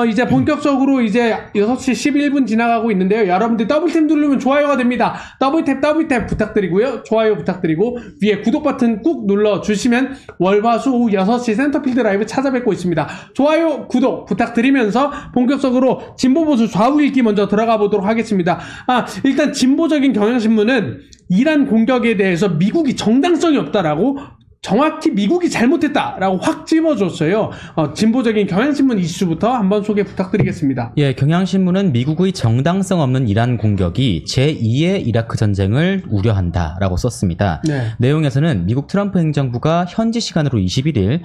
이제 본격적으로 이제 6시 11분 지나가고 있는데요. 여러분들 더블탭 누르면 좋아요가 됩니다. 더블탭 부탁드리고요. 좋아요 부탁드리고 위에 구독 버튼 꾹 눌러주시면 월화수 오후 6시 센터필드 라이브 찾아뵙고 있습니다. 좋아요, 구독 부탁드리면서 본격적으로 진보보수 좌우 읽기 먼저 들어가 보도록 하겠습니다. 일단 진보적인 경향신문은 이란 공격에 대해서 미국이 정당성이 없다라고 정확히 미국이 잘못했다라고 확 집어줬어요. 진보적인 경향신문 이슈부터 한번 소개 부탁드리겠습니다. 예, 경향신문은 미국의 정당성 없는 이란 공격이 제2의 이라크 전쟁을 우려한다라고 썼습니다. 네. 내용에서는 미국 트럼프 행정부가 현지 시간으로 21일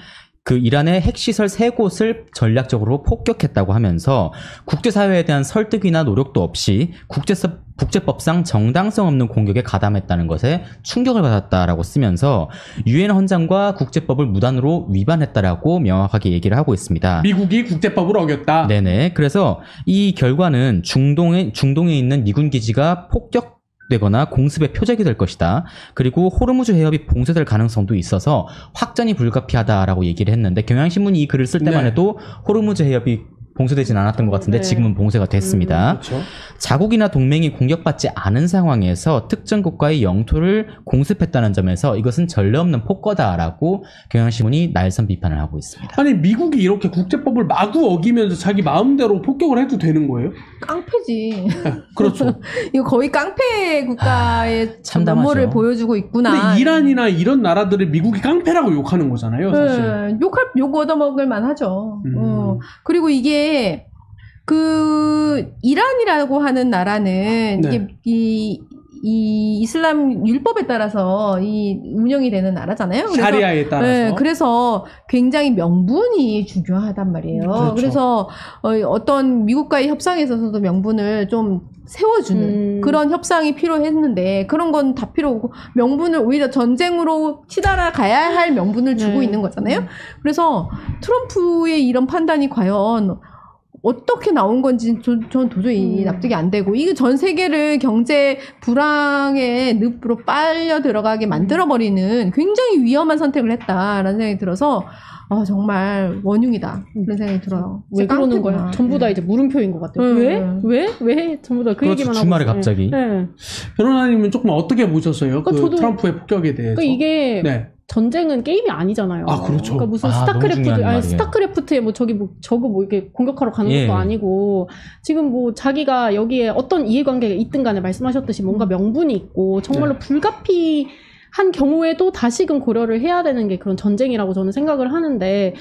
그 이란의 핵시설 3곳을 전략적으로 폭격했다고 하면서 국제사회에 대한 설득이나 노력도 없이 국제법상 정당성 없는 공격에 가담했다는 것에 충격을 받았다라고 쓰면서 유엔 헌장과 국제법을 무단으로 위반했다라고 명확하게 얘기를 하고 있습니다. 미국이 국제법을 어겼다. 네네. 그래서 이 결과는 중동에 있는 미군 기지가 되거나 공습의 표적이 될 것이다. 그리고 호르무즈 해협이 봉쇄될 가능성도 있어서 확전이 불가피하다라고 얘기를 했는데 경향신문이 이 글을 쓸 때만 해도 호르무즈 해협이 봉쇄되진 않았던 것 같은데 지금은 봉쇄가 됐습니다. 그렇죠. 자국이나 동맹이 공격받지 않은 상황에서 특정 국가의 영토를 공습했다는 점에서 이것은 전례 없는 폭거다라고 경향신문이 날선 비판을 하고 있습니다. 아니 미국이 이렇게 국제법을 마구 어기면서 자기 마음대로 폭격을 해도 되는 거예요? 깡패지. 그렇죠. 이거 거의 깡패 국가의 참담하죠. 면모를 보여주고 있구나. 근데 이란이나 이런 나라들을 미국이 깡패라고 욕하는 거잖아요, 사실. 네, 욕 얻어먹을 만하죠. 그리고 이게 그 이란이라고 하는 나라는 네. 이게 이 이슬람 율법에 따라서 이 운영이 되는 나라잖아요. 그래서, 샤리아에 따라서. 네, 그래서 굉장히 명분이 중요하단 말이에요. 그렇죠. 그래서 어떤 미국과의 협상에 있어서도 명분을 좀 세워주는 그런 협상이 필요했는데 그런 건 다 필요 없고 명분을 오히려 전쟁으로 치달아 가야 할 명분을 주고 있는 거잖아요. 그래서 트럼프의 이런 판단이 과연 어떻게 나온 건지 전 도저히 납득이 안 되고 이게 전 세계를 경제 불황의 늪으로 빨려 들어가게 만들어버리는 굉장히 위험한 선택을 했다라는 생각이 들어서 정말 원흉이다 그런 생각이 들어요. 왜 그러는 거야? 전부 다 이제 물음표인 것 같아요. 왜? 전부 다 그 그렇죠. 얘기만 하고 주말에 있어요. 갑자기. 네. 변호사님은 조금 어떻게 보셨어요? 그 저도, 트럼프의 폭격에 대해서. 이게 네. 전쟁은 게임이 아니잖아요. 그렇죠. 그러니까 무슨 스타크래프트에 저거 이렇게 공격하러 가는 것도 아니고, 지금 자기가 여기에 어떤 이해관계가 있든 간에 말씀하셨듯이 뭔가 명분이 있고, 정말로 불가피한 경우에도 다시금 고려를 해야 되는 게 그런 전쟁이라고 저는 생각을 하는데,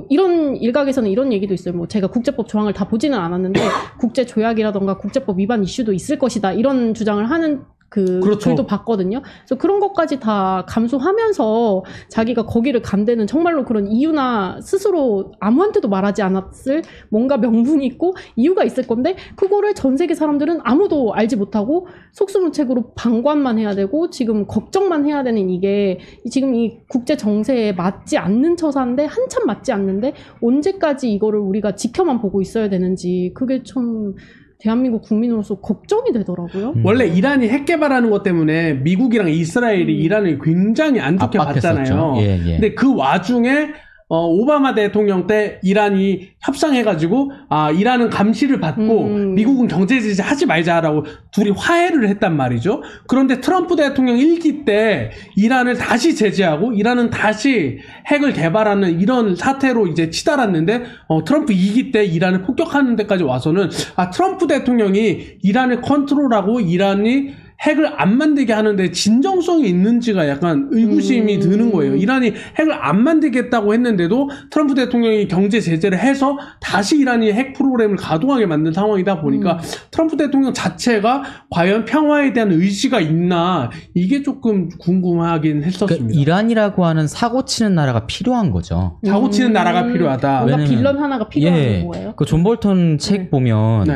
이런 일각에서는 이런 얘기도 있어요. 제가 국제법 조항을 다 보지는 않았는데, 국제조약이라던가 국제법 위반 이슈도 있을 것이다. 이런 주장을 하는 그렇죠. 글도 봤거든요. 그래서 그런 것까지 다 감수하면서 자기가 거기를 간 데는 정말로 그런 이유나 스스로 아무한테도 말하지 않았을 뭔가 명분이 있고 이유가 있을 건데 그거를 전 세계 사람들은 아무도 알지 못하고 속수무책으로 방관만 해야 되고 지금 걱정만 해야 되는 이게 지금 이 국제 정세에 맞지 않는 처사인데 한참 맞지 않는데 언제까지 이거를 우리가 지켜만 보고 있어야 되는지 그게 참 대한민국 국민으로서 걱정이 되더라고요. 원래 이란이 핵 개발하는 것 때문에 미국이랑 이스라엘이 이란을 굉장히 안 좋게 봤잖아요. 근데 그 와중에 오바마 대통령 때 이란이 협상해가지고 이란은 감시를 받고 미국은 경제 제재 하지 말자라고 둘이 화해를 했단 말이죠. 그런데 트럼프 대통령 1기 때 이란을 다시 제재하고 이란은 다시 핵을 개발하는 이런 사태로 이제 치달았는데 트럼프 2기 때 이란을 폭격하는 데까지 와서는 트럼프 대통령이 이란을 컨트롤하고 이란이 핵을 안 만들게 하는데 진정성이 있는지가 약간 의구심이 드는 거예요. 이란이 핵을 안 만들겠다고 했는데도 트럼프 대통령이 경제 제재를 해서 다시 이란이 핵 프로그램을 가동하게 만든 상황이다 보니까 트럼프 대통령 자체가 과연 평화에 대한 의지가 있나 이게 조금 궁금하긴 했었습니다. 그러니까 이란이라고 하는 사고치는 나라가 필요한 거죠. 사고치는 나라가 필요하다. 뭔가 빌런 하나가 필요한 거예요? 그 존 볼턴 책 보면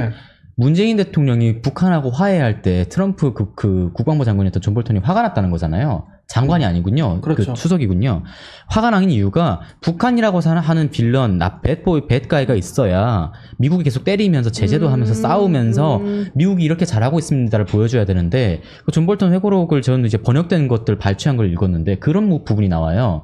문재인 대통령이 북한하고 화해할 때 트럼프 그 국방부 장관이었던 존 볼턴이 화가 났다는 거잖아요. 장관이 아니군요. 그렇죠. 그 수석이군요. 화가 난 이유가 북한이라고 하는 빌런, 배드가이가 있어야 미국이 계속 때리면서 제재도 하면서 싸우면서 미국이 이렇게 잘하고 있습니다를 보여줘야 되는데 그 존 볼턴 회고록을 저는 이제 번역된 것들 발췌한 걸 읽었는데 그런 부분이 나와요.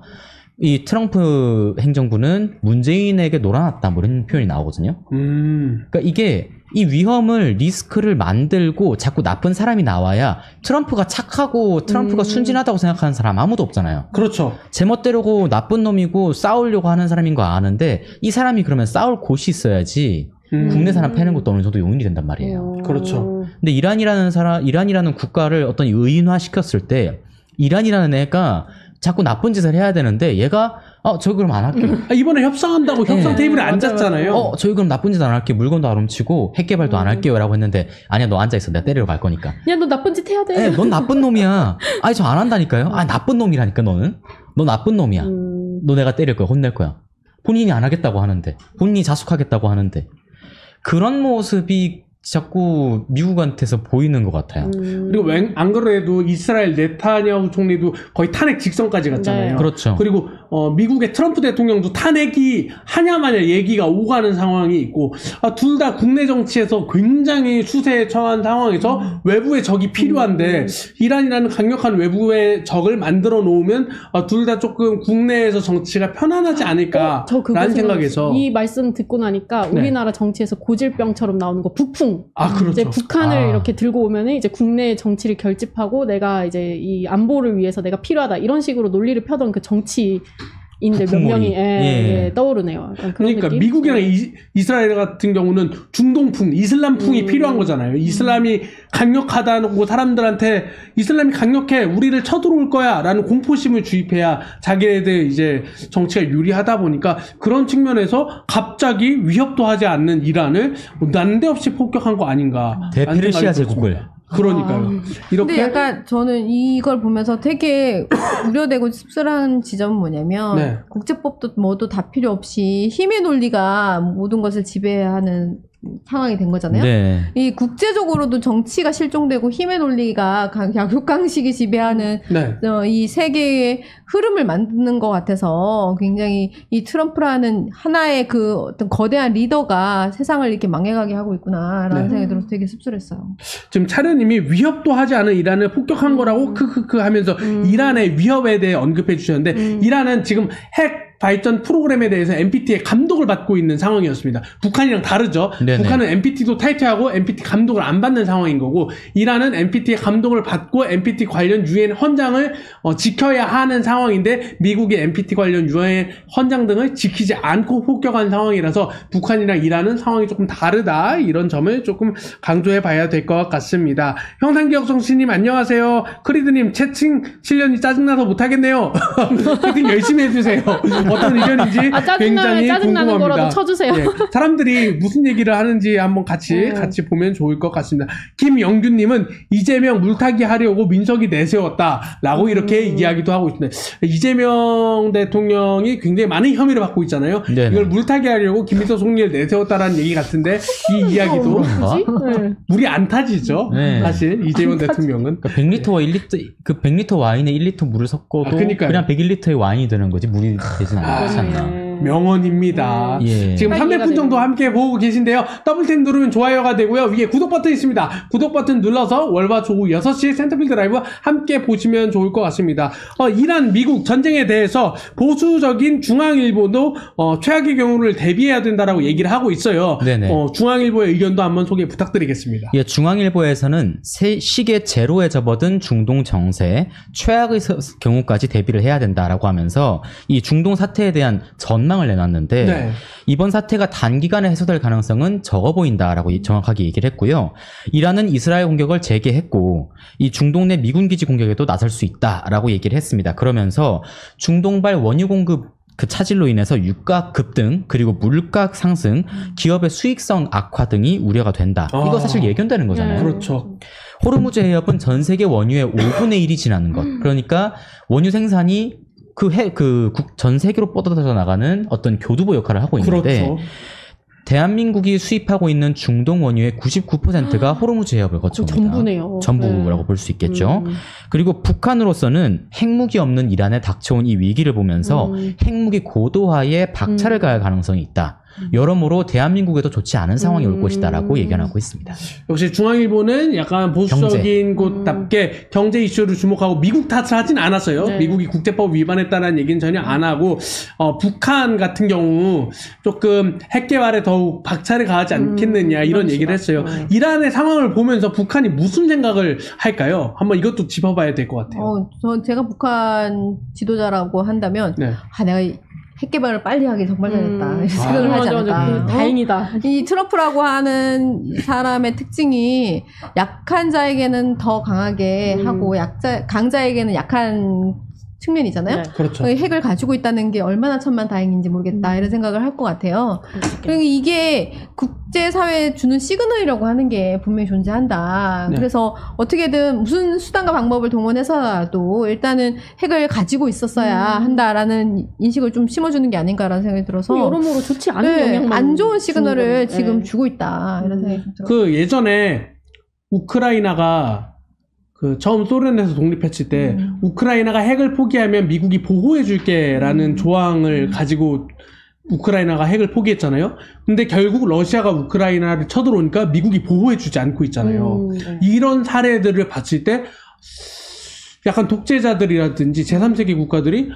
이 트럼프 행정부는 문재인에게 놀아났다 뭐 이런 표현이 나오거든요. 그러니까 이게 이 위험을 리스크를 만들고 자꾸 나쁜 사람이 나와야 트럼프가 착하고 트럼프가 순진하다고 생각하는 사람 아무도 없잖아요. 그렇죠. 제멋대로고 나쁜 놈이고 싸우려고 하는 사람인 거 아는데 이 사람이 그러면 싸울 곳이 있어야지 국내 사람 패는 것도 어느 정도 용인이 된단 말이에요. 그렇죠. 근데 이란이라는 국가를 어떤 의인화 시켰을 때 이란이라는 애가 자꾸 나쁜 짓을 해야 되는데 얘가 저기 그럼 안 할게요. 이번에 협상한다고 협상 테이블에 앉았잖아요. 저기 그럼 나쁜 짓 안 할게. 물건도 안 훔치고 핵 개발도 안 할게요 라고 했는데 아니야 너 앉아있어. 내가 때리러 갈 거니까. 야 너 나쁜 짓 해야 돼. 네, 넌 나쁜 놈이야. 아니 저 안 한다니까요. 나쁜 놈이라니까 너는. 너 나쁜 놈이야. 너 내가 때릴 거야. 혼낼 거야. 본인이 안 하겠다고 하는데. 본인이 자숙하겠다고 하는데. 그런 모습이 자꾸 미국한테서 보이는 것 같아요. 그리고 안 그래도 이스라엘 네타냐후 총리도 거의 탄핵 직전까지 갔잖아요. 네. 그렇죠. 그리고 미국의 트럼프 대통령도 탄핵이 하냐마냐 얘기가 오가는 상황이 있고 둘 다 국내 정치에서 굉장히 수세에 처한 상황에서 외부의 적이 필요한데 이란이라는 강력한 외부의 적을 만들어 놓으면 둘 다 조금 국내에서 정치가 편안하지 않을까라는 생각에서 이 말씀 듣고 나니까 우리나라 정치에서 고질병처럼 나오는 거 북풍. 그렇죠. 이제 북한을 이렇게 들고 오면은 이제 국내 정치를 결집하고 내가 이제 이 안보를 위해서 내가 필요하다 이런 식으로 논리를 펴던 그 정치인들 몇 명이 떠오르네요. 그러니까 느낌? 미국이랑 이스라엘 같은 경우는 중동풍, 이슬람풍이 필요한 거잖아요. 이슬람이 강력하다고 사람들한테 이슬람이 강력해 우리를 쳐들어올 거야라는 공포심을 주입해야 자기네들 이제 정치가 유리하다 보니까 그런 측면에서 갑자기 위협도 하지 않는 이란을 난데없이 폭격한 거 아닌가. 대페르시아 제국을. 그러니까요. 이렇게 근데 약간 저는 이걸 보면서 되게 우려되고 씁쓸한 지점은 뭐냐면 국제법도 뭐도 다 필요 없이 힘의 논리가 모든 것을 지배하는 상황이 된 거잖아요. 네. 이 국제적으로도 정치가 실종되고 힘의 논리가 약육강식이 지배하는 이 세계의 흐름을 만드는 것 같아서 굉장히 이 트럼프라는 하나의 그 어떤 거대한 리더가 세상을 이렇게 망해가게 하고 있구나라는 생각이 들어서 되게 씁쓸했어요. 지금 차련님이 위협도 하지 않은 이란을 폭격한 거라고 크크크 하면서 이란의 위협에 대해 언급해 주셨는데 이란은 지금 핵 발전 프로그램에 대해서 NPT의 감독을 받고 있는 상황이었습니다. 북한이랑 다르죠. 네네. 북한은 NPT도 탈퇴하고 NPT 감독을 안 받는 상황인 거고 이란은 NPT의 감독을 받고 NPT 관련 유엔 헌장을 지켜야 하는 상황인데 미국이 NPT 관련 유엔 헌장 등을 지키지 않고 폭격한 상황이라서 북한이랑 이란은 상황이 조금 다르다 이런 점을 조금 강조해 봐야 될 것 같습니다. 형상기억성씨님 안녕하세요. 크리드님 채팅 7년이 짜증나서 못하겠네요. 채팅 열심히 해주세요. 어떤 의견인지 굉장히 짜증나는 궁금합니다. 거라도 쳐주세요. 사람들이 무슨 얘기를 하는지 한번 같이 보면 좋을 것 같습니다. 김영균님은 이재명 물타기 하려고 민석이 내세웠다라고 이렇게 이야기도 하고 있습니다. 이재명 대통령이 굉장히 많은 혐의를 받고 있잖아요. 네네. 이걸 물타기 하려고 김민석 총리를 내세웠다라는 얘기 같은데 이 이야기도 물이 안 타지죠. 네. 사실 이재명 대통령은 100리터 와인에 1리터 물을 섞어도 그냥 101리터의 와인이 되는 거지 물이 되진 않지 않나. 명언입니다. 지금 300분 정도 함께 보고 계신데요. 더블탭 누르면 좋아요가 되고요. 위에 구독 버튼 있습니다. 구독 버튼 눌러서 월화 조후 6시 센터필드 라이브 함께 보시면 좋을 것 같습니다. 이란, 미국 전쟁에 대해서 보수적인 중앙일보도 최악의 경우를 대비해야 된다라고 얘기를 하고 있어요. 중앙일보의 의견도 한번 소개 부탁드리겠습니다. 중앙일보에서는 시계 제로에 접어든 중동 정세, 최악의 경우까지 대비를 해야 된다라고 하면서 이 중동 사태에 대한 전망을 내놨는데 이번 사태가 단기간에 해소될 가능성은 적어 보인다라고 정확하게 얘기를 했고요. 이란은 이스라엘 공격을 재개했고 이 중동 내 미군 기지 공격에도 나설 수 있다라고 얘기를 했습니다. 그러면서 중동발 원유 공급 그 차질로 인해서 유가 급등 그리고 물가 상승, 기업의 수익성 악화 등이 우려가 된다. 이거 사실 예견되는 거잖아요. 그렇죠. 호르무즈 해협은 전 세계 원유의 5분의 1이 지나는 것. 그러니까 원유 생산이 전 세계로 뻗어져 나가는 어떤 교두보 역할을 하고 있는데 대한민국이 수입하고 있는 중동 원유의 99%가 호르무즈 해협을 거쳐옵니다. 전부네요. 전부라고 볼 수 있겠죠. 그리고 북한으로서는 핵무기 없는 이란에 닥쳐온 이 위기를 보면서 핵무기 고도화에 박차를 가할 가능성이 있다. 여러모로 대한민국에도 좋지 않은 상황이 올 것이다라고 예견하고 있습니다. 역시 중앙일보는 약간 보수적인 곳답게 경제 이슈를 주목하고 미국 탓을 하진 않았어요. 네. 미국이 국제법 위반했다는 얘기는 전혀 안 하고 북한 같은 경우 조금 핵 개발에 더욱 박차를 가하지 않겠느냐 이런 얘기를 했어요. 이란의 상황을 보면서 북한이 무슨 생각을 할까요? 한번 이것도 짚어봐야 될 것 같아요. 제가 북한 지도자라고 한다면 네. 내가 핵 개발을 빨리 하길 정말 잘했다. 이런 생각을 하지 않을까. 다행이다. 이 트럼프라고 하는 사람의 특징이 약한 자에게는 더 강하게 하고 강자에게는 약한 측면이잖아요. 네. 그렇죠. 핵을 가지고 있다는 게 얼마나 천만다행인지 모르겠다 이런 생각을 할 것 같아요. 그리고 이게 국제사회에 주는 시그널이라고 하는 게 분명히 존재한다. 네. 그래서 어떻게든 무슨 수단과 방법을 동원해서라도 일단은 핵을 가지고 있었어야 한다라는 인식을 좀 심어주는 게 아닌가라는 생각이 들어서 여러모로 좋지 않은 영향만 안 좋은 시그널을 주는 지금 네. 주고 있다 이런 생각이 좀 들어요. 그 예전에 우크라이나가 그 처음 소련에서 독립했을 때 우크라이나가 핵을 포기하면 미국이 보호해줄게라는 조항을 가지고 우크라이나가 핵을 포기했잖아요. 근데 결국 러시아가 우크라이나를 쳐들어오니까 미국이 보호해주지 않고 있잖아요. 이런 사례들을 봤을 때 약간 독재자들이라든지 제3세계 국가들이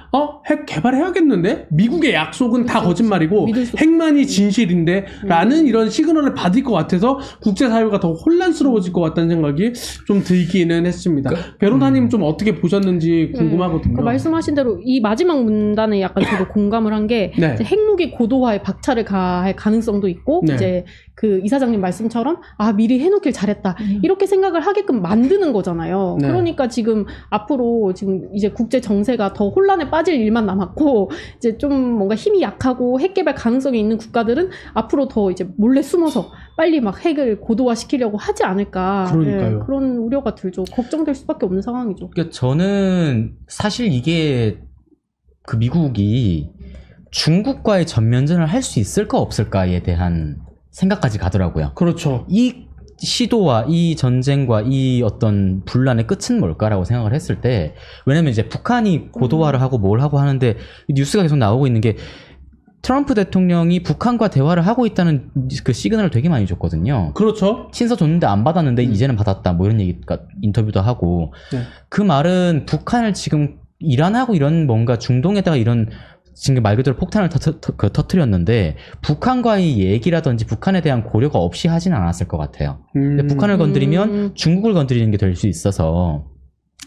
핵 개발해야겠는데? 미국의 약속은 다 거짓말이고 핵만이 진실인데? 라는 이런 시그널을 받을 것 같아서 국제사회가 더 혼란스러워질 것 같다는 생각이 좀 들기는 했습니다. 변호사님 좀 어떻게 보셨는지 궁금하거든요. 말씀하신 대로 이 마지막 문단에 약간 저도 공감을 한 게 네. 핵무기 고도화에 박차를 가할 가능성도 있고 네. 이제 그 이사장님 말씀처럼 미리 해놓길 잘했다 이렇게 생각을 하게끔 만드는 거잖아요. 네. 그러니까 지금 앞으로 지금 이제 국제 정세가 더 혼란에 빠질 일만 남았고 이제 좀 뭔가 힘이 약하고 핵 개발 가능성이 있는 국가들은 앞으로 더 이제 몰래 숨어서 빨리 막 핵을 고도화 시키려고 하지 않을까. 그러니까요. 네, 그런 우려가 들죠. 걱정될 수밖에 없는 상황이죠. 그러니까 저는 사실 이게 그 미국이 중국과의 전면전을 할 수 있을까 없을까에 대한 생각까지 가더라고요. 그렇죠. 이 시도와 이 전쟁과 이 어떤 분란의 끝은 뭘까라고 생각을 했을 때, 왜냐면 이제 북한이 고도화를 하고 뭘 하고 하는데 뉴스가 계속 나오고 있는 게 트럼프 대통령이 북한과 대화를 하고 있다는 그 시그널을 되게 많이 줬거든요. 그렇죠. 친서 줬는데 안 받았는데 이제는 받았다 뭐 이런 얘기가 인터뷰도 하고 네. 그 말은 북한을 지금 이란하고 이런 뭔가 중동에다가 이런 지금 말 그대로 폭탄을 터뜨렸는데 북한과의 얘기라든지 북한에 대한 고려가 없이 하진 않았을 것 같아요. 근데 북한을 건드리면 중국을 건드리는 게 될 수 있어서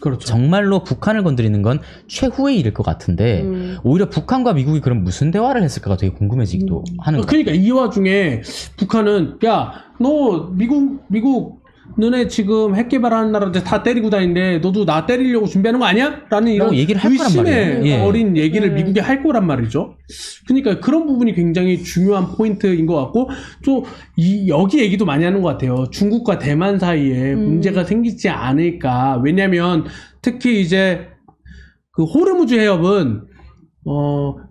그렇죠. 정말로 북한을 건드리는 건 최후의 일일 것 같은데 오히려 북한과 미국이 그럼 무슨 대화를 했을까가 되게 궁금해지기도 하는 거예요. 그러니까 이 와중에 북한은 야, 너 미국 너네 지금 핵 개발하는 나라들 다 때리고 다니는데 너도 나 때리려고 준비하는 거 아니야? 라는 이런 얘기를 할 거란 의심에 말이에요. 예. 어린 얘기를 미국이 할 거란 말이죠. 그러니까 그런 부분이 굉장히 중요한 포인트인 것 같고 또 여기 얘기도 많이 하는 것 같아요. 중국과 대만 사이에 문제가 생기지 않을까. 왜냐면 특히 이제 그 호르무즈 해협은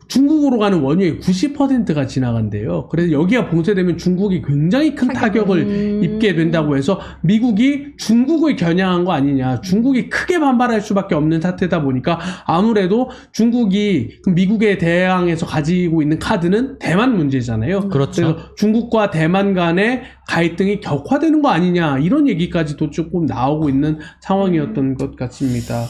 중국으로 가는 원유의 90%가 지나간대요. 그래서 여기가 봉쇄되면 중국이 굉장히 큰 타격을 입게 된다고 해서 미국이 중국을 겨냥한 거 아니냐. 중국이 크게 반발할 수밖에 없는 사태다 보니까 아무래도 중국이 미국에 대항해서 가지고 있는 카드는 대만 문제잖아요. 그렇죠. 그래서 중국과 대만 간의 갈등이 격화되는 거 아니냐. 이런 얘기까지도 조금 나오고 있는 상황이었던 것 같습니다.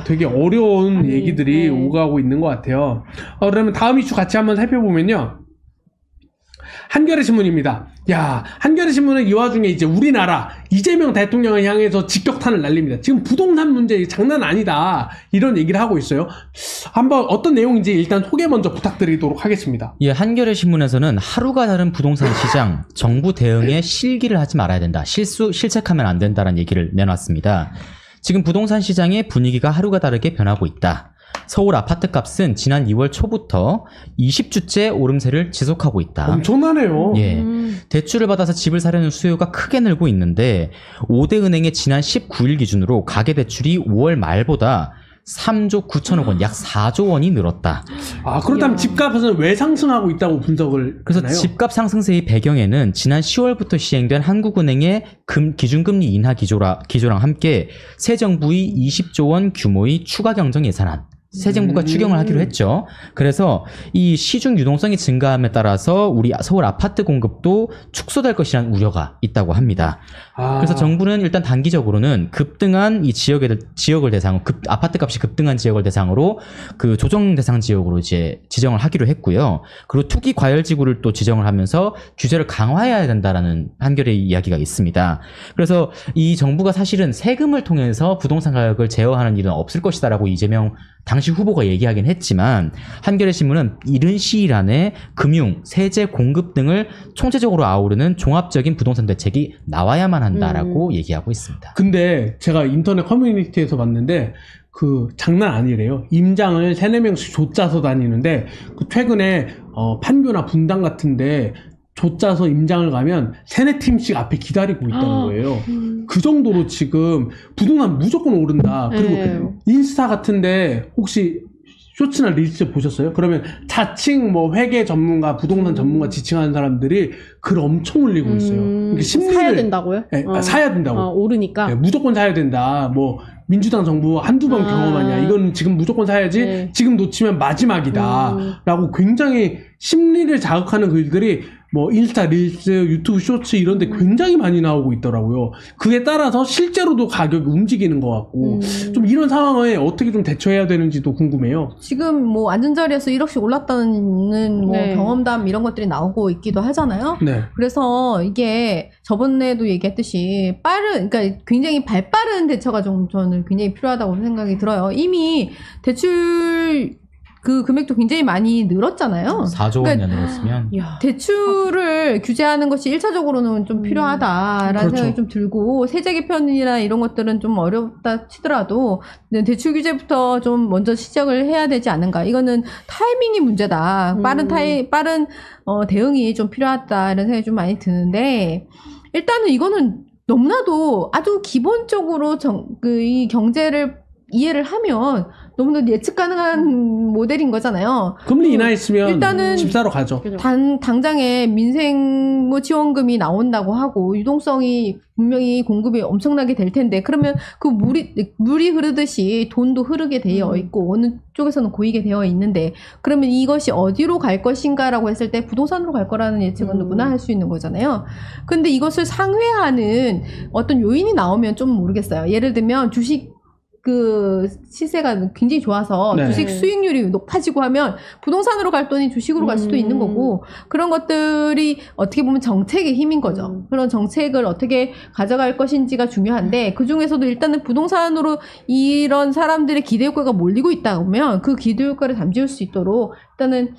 되게 어려운 얘기들이 오가고 있는 것 같아요. 그러면 다음 이슈 같이 한번 살펴보면요. 한겨레 신문입니다. 야, 한겨레 신문은 이 와중에 이제 우리나라 이재명 대통령을 향해서 직격탄을 날립니다. 지금 부동산 문제 장난 아니다. 이런 얘기를 하고 있어요. 한번 어떤 내용인지 일단 소개 먼저 부탁드리도록 하겠습니다. 예, 한겨레 신문에서는 하루가 다른 부동산 시장, 정부 대응에 실기를 하지 말아야 된다. 실책하면 안 된다라는 얘기를 내놨습니다. 지금 부동산 시장의 분위기가 하루가 다르게 변하고 있다. 서울 아파트값은 지난 2월 초부터 20주째 오름세를 지속하고 있다. 엄청나네요. 예, 대출을 받아서 집을 사려는 수요가 크게 늘고 있는데 5대 은행의 지난 19일 기준으로 가계대출이 5월 말보다 3조 9천억 원, 약 4조 원이 늘었다. 그렇다면 집값은 왜 상승하고 있다고 분석을 그래서 하나요? 집값 상승세의 배경에는 지난 10월부터 시행된 한국은행의 기준금리 인하 기조랑 함께 새 정부의 20조 원 규모의 추가 경정 예산안, 새 정부가 추경을 하기로 했죠. 그래서 이 시중 유동성이 증가함에 따라서 우리 서울 아파트 공급도 축소될 것이라는 우려가 있다고 합니다. 그래서 정부는 일단 단기적으로는 급등한 이 지역을 대상으로 아파트 값이 급등한 지역을 대상으로 그 조정 대상 지역으로 이제 지정을 하기로 했고요. 그리고 투기 과열 지구를 또 지정을 하면서 규제를 강화해야 된다라는 한겨레 이야기가 있습니다. 그래서 이 정부가 사실은 세금을 통해서 부동산 가격을 제어하는 일은 없을 것이다라고 이재명 당시 후보가 얘기하긴 했지만 한겨레 신문은 이른 시일 안에 금융, 세제, 공급 등을 총체적으로 아우르는 종합적인 부동산 대책이 나와야만 한다라고 얘기하고 있습니다. 근데 제가 인터넷 커뮤니티에서 봤는데 그 장난 아니래요. 임장을 3-4명씩 좆짜서 다니는데 그 최근에 판교나 분당 같은데 좆짜서 임장을 가면 3-4팀씩 앞에 기다리고 있다는 거예요. 그 정도로 지금 부동산 무조건 오른다. 그리고 인스타 같은데 혹시 쇼츠나 릴스 보셨어요? 그러면 자칭 뭐 회계 전문가, 부동산 전문가 지칭하는 사람들이 글 엄청 올리고 있어요. 그러니까 심리를 사야 된다고요? 네, 사야 된다고. 오르니까. 네, 무조건 사야 된다. 뭐 민주당 정부 한두 번 경험하냐. 이건 지금 무조건 사야지. 네. 지금 놓치면 마지막이다. 라고 굉장히 심리를 자극하는 글들이 뭐 인스타 릴스, 유튜브 쇼츠 이런 데 굉장히 많이 나오고 있더라고요. 그에 따라서 실제로도 가격이 움직이는 것 같고 좀 이런 상황에 어떻게 좀 대처해야 되는지도 궁금해요. 지금 뭐 앉은자리에서 1억씩 올랐다는 뭐 네. 경험담 이런 것들이 나오고 있기도 하잖아요. 네. 그래서 이게 저번에도 얘기했듯이 그러니까 굉장히 발빠른 대처가 좀 저는 굉장히 필요하다고 생각이 들어요. 이미 대출 그 금액도 굉장히 많이 늘었잖아요. 4조 원이나 늘었으면. 대출을 규제하는 것이 1차적으로는 좀 필요하다라는 그렇죠. 생각이 좀 들고 세제 개편이나 이런 것들은 좀 어렵다 치더라도 대출 규제부터 좀 먼저 시작을 해야 되지 않은가. 이거는 타이밍이 문제다. 빠른 대응이 좀 필요하다라는 생각이 좀 많이 드는데 일단은 이거는 너무나도 아주 기본적으로 이 경제를 이해를 하면 너무나 예측 가능한 모델인 거잖아요. 금리 인하했으면 일단은 집 사러 가죠. 당장에 민생 뭐 지원금이 나온다고 하고 유동성이 분명히 공급이 엄청나게 될 텐데 그러면 그 물이 흐르듯이 돈도 흐르게 되어 있고 어느 쪽에서는 고이게 되어 있는데 그러면 이것이 어디로 갈 것인가라고 했을 때 부동산으로 갈 거라는 예측은 누구나 할 수 있는 거잖아요. 근데 이것을 상회하는 어떤 요인이 나오면 좀 모르겠어요. 예를 들면 주식 그 시세가 굉장히 좋아서 네. 주식 수익률이 높아지고 하면 부동산으로 갈 돈이 주식으로 갈 수도 있는 거고 그런 것들이 어떻게 보면 정책의 힘인 거죠. 그런 정책을 어떻게 가져갈 것인지가 중요한데 그중에서도 일단은 부동산으로 이런 사람들의 기대효과가 몰리고 있다 보면 그 기대효과를 잠재울 수 있도록 일단은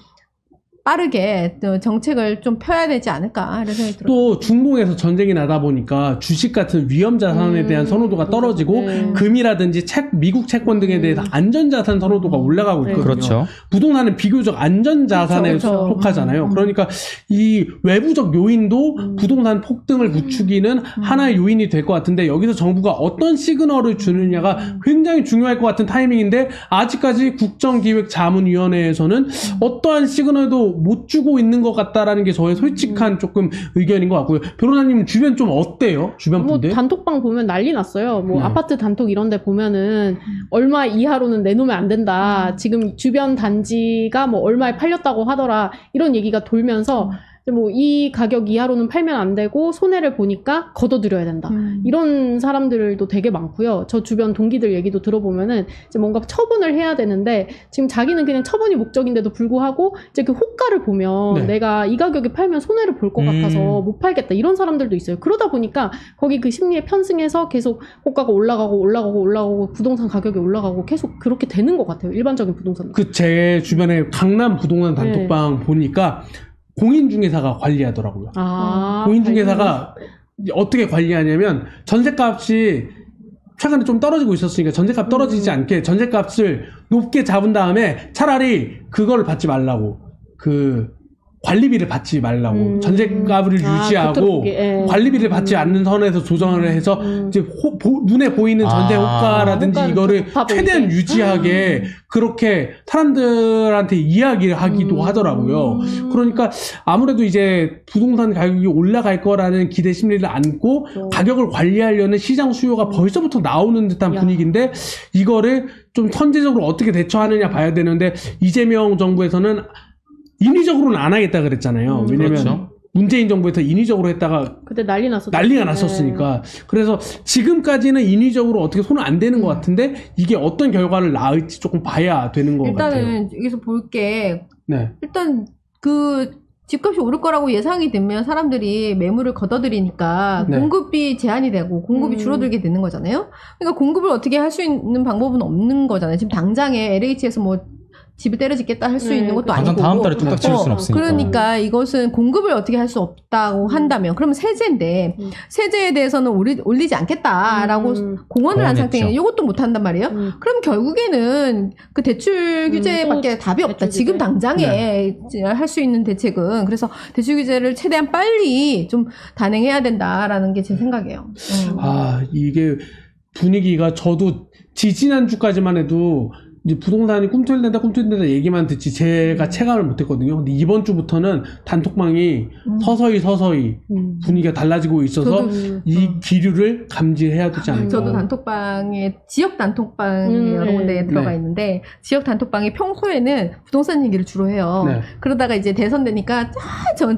빠르게 정책을 좀 펴야 되지 않을까 이런 생각이 들어요. 또 중동에서 전쟁이 나다 보니까 주식 같은 위험 자산에 대한 선호도가 떨어지고 금이라든지 미국 채권 등에 대해서 안전자산 선호도가 올라가고 있거든요. 그렇죠. 부동산은 비교적 안전자산에 그렇죠. 속하잖아요. 그러니까 이 외부적 요인도 부동산 폭등을 부추기는 하나의 요인이 될 것 같은데 여기서 정부가 어떤 시그널을 주느냐가 굉장히 중요할 것 같은 타이밍인데 아직까지 국정기획자문위원회에서는 어떠한 시그널도 못 주고 있는 것 같다라는 게 저의 솔직한 조금 의견인 것 같고요. 변호사님 주변 좀 어때요? 주변 분들? 뭐 단톡방 보면 난리 났어요. 뭐 아파트 단톡 이런 데 보면은 얼마 이하로는 내놓으면 안 된다. 지금 주변 단지가 뭐 얼마에 팔렸다고 하더라. 이런 얘기가 돌면서 뭐 이 가격 이하로는 팔면 안 되고 손해를 보니까 걷어들여야 된다. 이런 사람들도 되게 많고요. 저 주변 동기들 얘기도 들어보면은 이제 뭔가 처분을 해야 되는데 지금 자기는 그냥 처분이 목적인데도 불구하고 이제 그 호가를 보면 네. 내가 이 가격에 팔면 손해를 볼 것 같아서 못 팔겠다. 이런 사람들도 있어요. 그러다 보니까 거기 그 심리에 편승해서 계속 호가가 올라가고 부동산 가격이 올라가고 계속 그렇게 되는 것 같아요. 일반적인 부동산. 제 주변에 강남 부동산 단톡방 보니까 공인중개사가 관리하더라고요. 공인중개사가 어떻게 관리하냐면 전셋값이 최근에 좀 떨어지고 있었으니까 전셋값 떨어지지 않게 전셋값을 높게 잡은 다음에 차라리 그걸 받지 말라고 관리비를 받지 말라고 전세값을 유지하고 예. 관리비를 받지 않는 선에서 조정을 해서 이제 눈에 보이는 전세 호가라든지 이거를 최대한 유지하게 그렇게 사람들한테 이야기를 하기도 하더라고요. 그러니까 아무래도 이제 부동산 가격이 올라갈 거라는 기대 심리를 안고 가격을 관리하려는 시장 수요가 벌써부터 나오는 듯한 분위기인데 이거를 좀 선제적으로 어떻게 대처하느냐 봐야 되는데 이재명 정부에서는 인위적으로는 안 하겠다 그랬잖아요. 왜냐면 그렇죠. 문재인 정부에서 인위적으로 했다가 그때 난리가 났었으니까. 그래서 지금까지는 인위적으로 어떻게 손을 안 대는 것 같은데 이게 어떤 결과를 낳을지 조금 봐야 되는 것 같아요. 일단은 여기서 볼 게 일단 그 집값이 오를 거라고 예상이 되면 사람들이 매물을 걷어들이니까 공급이 제한이 되고 공급이 줄어들게 되는 거잖아요. 그러니까 공급을 어떻게 할 수 있는 방법은 없는 거잖아요. 지금 당장에 LH에서 뭐 집을 때려짓겠다 할 수 있는 것도 아니고. 당장 다음 달에 뚝딱 치울 수는 없으니까. 그러니까 이것은 공급을 어떻게 할 수 없다고 한다면 그러면 세제인데 세제에 대해서는 올리지 않겠다라고 공언을 한 상태에 이것도 못 한단 말이에요. 그럼 결국에는 그 대출 규제밖에 답이 없다. 규제. 지금 당장에 할 수 있는 대책은 그래서 대출 규제를 최대한 빨리 좀 단행해야 된다라는 게 제 생각이에요. 아 이게 분위기가 저도 지지난주까지만 해도 이제 부동산이 꿈틀댄다 얘기만 듣지 제가 체감을 못했거든요. 근데 이번 주부터는 단톡방이 서서히 분위기가 달라지고 있어서 이 기류를 감지해야 되지 않을까. 저도 단톡방에 지역 단톡방에 여러 군데 들어가 있는데 지역 단톡방이 평소에는 부동산 얘기를 주로 해요. 그러다가 이제 대선 되니까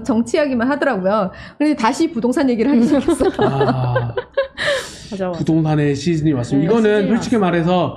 정치 이야기만 하더라고요. 그런데 다시 부동산 얘기를 하기 시작했어요. 맞아. 부동산의 시즌이 왔습니다. 이거는 솔직히 말해서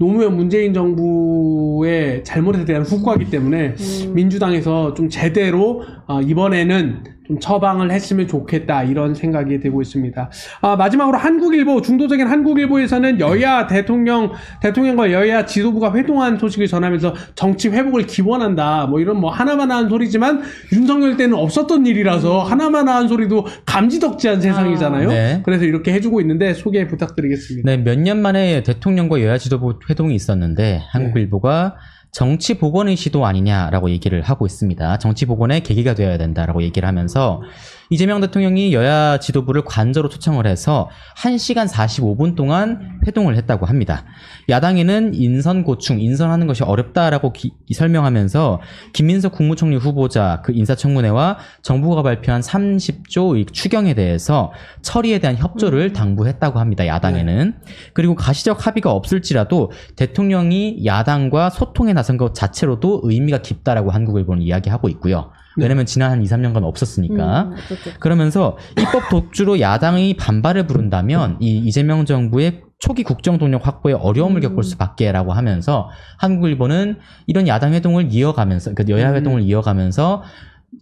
노무현 문재인 정부의 잘못에 대한 후과이기 때문에 민주당에서 좀 제대로 이번에는 좀 처방을 했으면 좋겠다 이런 생각이 되고 있습니다. 마지막으로 한국일보 중도적인 한국일보에서는 여야 대통령과 여야 지도부가 회동한 소식을 전하면서 정치 회복을 기원한다 뭐 이런 뭐 하나만한 소리지만 윤석열 때는 없었던 일이라서 하나만한 소리도 감지덕지한 세상이잖아요. 그래서 이렇게 해주고 있는데 소개 부탁드리겠습니다. 네, 몇 년 만에 대통령과 여야 지도부 회동이 있었는데 한국일보가 정치 복원의 시도 아니냐라고 얘기를 하고 있습니다. 정치 복원의 계기가 되어야 된다라고 얘기를 하면서 이재명 대통령이 여야 지도부를 관저로 초청을 해서 1시간 45분 동안 회동을 했다고 합니다. 야당에는 인선하는 것이 어렵다라고 설명하면서 김민석 국무총리 후보자 그 인사청문회와 정부가 발표한 30조 추경에 대해서 처리에 대한 협조를 당부했다고 합니다. 야당에는. 그리고 가시적 합의가 없을지라도 대통령이 야당과 소통에 나선 것 자체로도 의미가 깊다라고 한국일보는 이야기하고 있고요. 왜냐면 지난 한 2, 3년간 없었으니까. 그러면서 입법 독주로 야당이 반발을 부른다면 이 이재명 정부의 초기 국정 동력 확보에 어려움을 겪을 수밖에라고 하면서 한국일보는 이런 야당 회동을 이어가면서 그 여야 회동을 이어가면서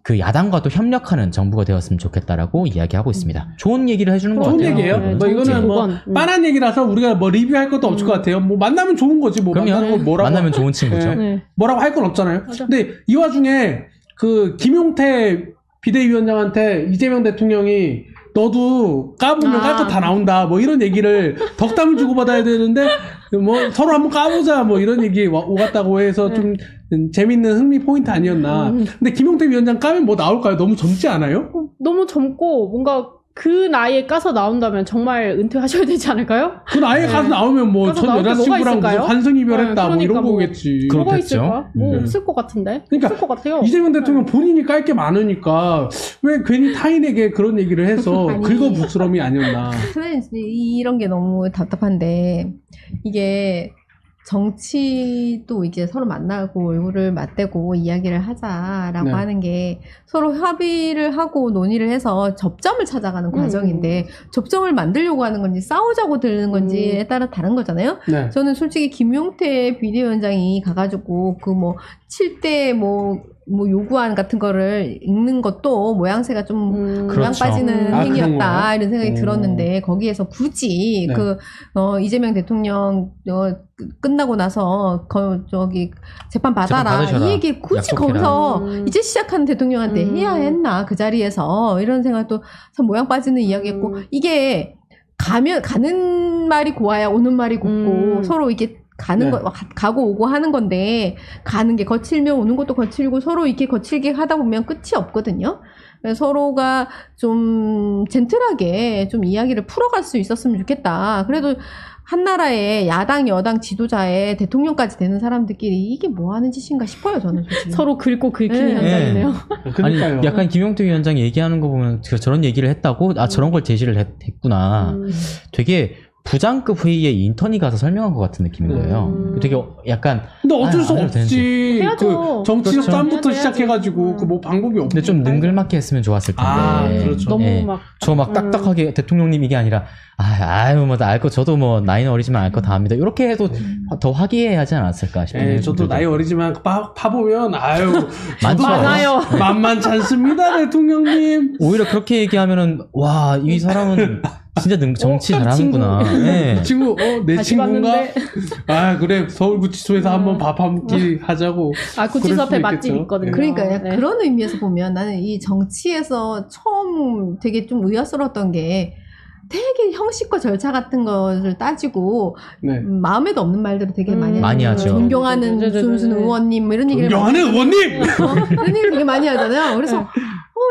그 야당과도 협력하는 정부가 되었으면 좋겠다라고 이야기하고 있습니다. 좋은 얘기를 해주는 것 같아요. 좋은 얘기예요. 뭐 이거는 뭐 빤한 얘기라서 우리가 뭐 리뷰할 것도 없을 것 같아요. 뭐 만나면 좋은 거지. 뭐 만나면 좋은 친구죠. 뭐라고 할 건 없잖아요. 근데 이 와중에 그 김용태 비대위원장한테 이재명 대통령이 너도 까보면 깔 거 다 나온다 뭐 이런 얘기를 덕담을 주고받아야 되는데 뭐 서로 한번 까보자 뭐 이런 얘기 오갔다고 해서 좀 재밌는 흥미 포인트 아니었나. 근데 김용태 위원장 까면 뭐 나올까요? 너무 젊지 않아요? 너무 젊고 뭔가 그 나이에 까서 나온다면 정말 은퇴하셔야 되지 않을까요? 그 나이에 가서 나오면 뭐 전 여자친구랑 무슨 환승 이별했다 뭐 이런 거겠지. 뭐가 있을까? 뭐 없을 것 같은데. 그러니까 없을 것 같아요. 이재명 대통령 본인이 깔 게 많으니까 왜 괜히 타인에게 그런 얘기를 해서 긁어부스럼이 아니었나. 이런 게 너무 답답한데 이게 정치도 이제 서로 만나고 얼굴을 맞대고 이야기를 하자라고 하는 게 서로 합의를 하고 논의를 해서 접점을 찾아가는 과정인데 접점을 만들려고 하는 건지 싸우자고 들는 건지에 따라 다른 거잖아요. 저는 솔직히 김용태 비대위원장이 가가지고 그 뭐 7대 뭐 요구안 같은 거를 읽는 것도 모양새가 좀 모양 빠지는 행위였다 이런 생각이 들었는데 거기에서 굳이 이재명 대통령 끝나고 나서 재판 받아라 이 얘기 굳이 약속해라. 거기서 이제 시작한 대통령한테 해야 했나 그 자리에서 이런 생각도 참 모양 빠지는 이야기였고 이게 가는 말이 고와야 오는 말이 곱고 서로 이게 가는 네. 가고 오고 하는 건데, 가는 게 거칠면 오는 것도 거칠고, 서로 이렇게 거칠게 하다 보면 끝이 없거든요. 그래서 서로가 좀 젠틀하게 좀 이야기를 풀어갈 수 있었으면 좋겠다. 그래도 한 나라의 야당, 여당 지도자의 대통령까지 되는 사람들끼리 이게 뭐 하는 짓인가 싶어요, 저는 솔직히. 서로 긁고 긁히는 현장이네요. 그러니까요. 아니, 약간 김용태 위원장이 얘기하는 거 보면 저런 얘기를 했다고? 아, 저런 걸 제시를 했구나. 되게 부장급 회의에 인턴이 가서 설명한 것 같은 느낌인 거예요. 되게 약간. 근데 어쩔 수 안 해도 없지. 해야죠. 그 정치적 그렇죠. 짬부터 해야지. 시작해가지고 그 뭐 방법이 없. 근데 좀 능글맞게 했으면 좋았을 텐데. 아, 그렇죠. 너무 막. 저 막 딱딱하게 대통령님 이게 아니라, 아유, 뭐, 알 거, 저도 뭐, 나이는 어리지만 알 거 다 압니다. 이렇게 해도 더 화기애애 하지 않았을까 싶어요. 예, 저도 나이 어리지만 파보면 아유 많죠. 많아요. 만만치 않습니다, 대통령님. 오히려 그렇게 얘기하면은, 와, 이 사람은 진짜 정치 잘하는구나. 네. 이 친구, 내 다시 친구인가? 봤는데. 아, 그래, 서울구치소에서 한번 밥 한 끼 하자고. 아, 구치소 그럴 앞에 수도 맛집 있겠죠. 있거든요. 그러니까 약간 네. 그런 의미에서 보면 나는 이 정치에서 처음 되게 좀 의아스러웠던 게 되게 형식과 절차 같은 것을 따지고 네. 마음에도 없는 말들을 되게 많이 많이 하잖아요. 하죠. 존경하는 네. 준순 의원님 뭐 이런 얘기를 존경하는 의원님! 이런 얘기를 되게 많이 하잖아요. 그래서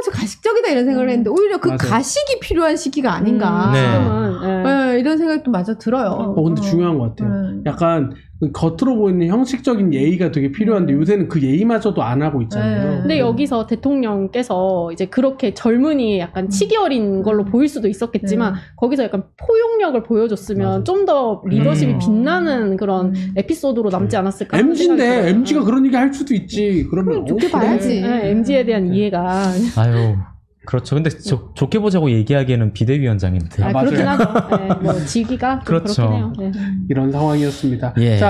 저 가식적이다 이런 생각을 했는데 오히려 그 맞아요. 가식이 필요한 시기가 아닌가. 네. 지금은. 네, 이런 생각도 마저 들어요. 근데 중요한 것 같아요. 약간 겉으로 보이는 형식적인 예의가 되게 필요한데 요새는 그 예의마저도 안 하고 있잖아요. 네. 근데 여기서 대통령께서 이제 그렇게 젊은이 약간 치기 어린 걸로 보일 수도 있었겠지만 거기서 약간 포용력을 보여줬으면 맞아. 좀 더 리더십이 빛나는 그런 에피소드로 남지 않았을까 하는 생각이 MG인데 들어요. MG가 그런 얘기 할 수도 있지. 그러면 좋게 그래. 봐야지. 네, MG에 대한 이해가 아유. 그렇죠. 근데 좋게 보자고 얘기하기에는 비대위원장인데. 아, 그렇긴 맞아요. 하죠. 네, 뭐 지기가 좀 그렇죠. 그렇긴 해요. 네. 이런 상황이었습니다. 예. 자,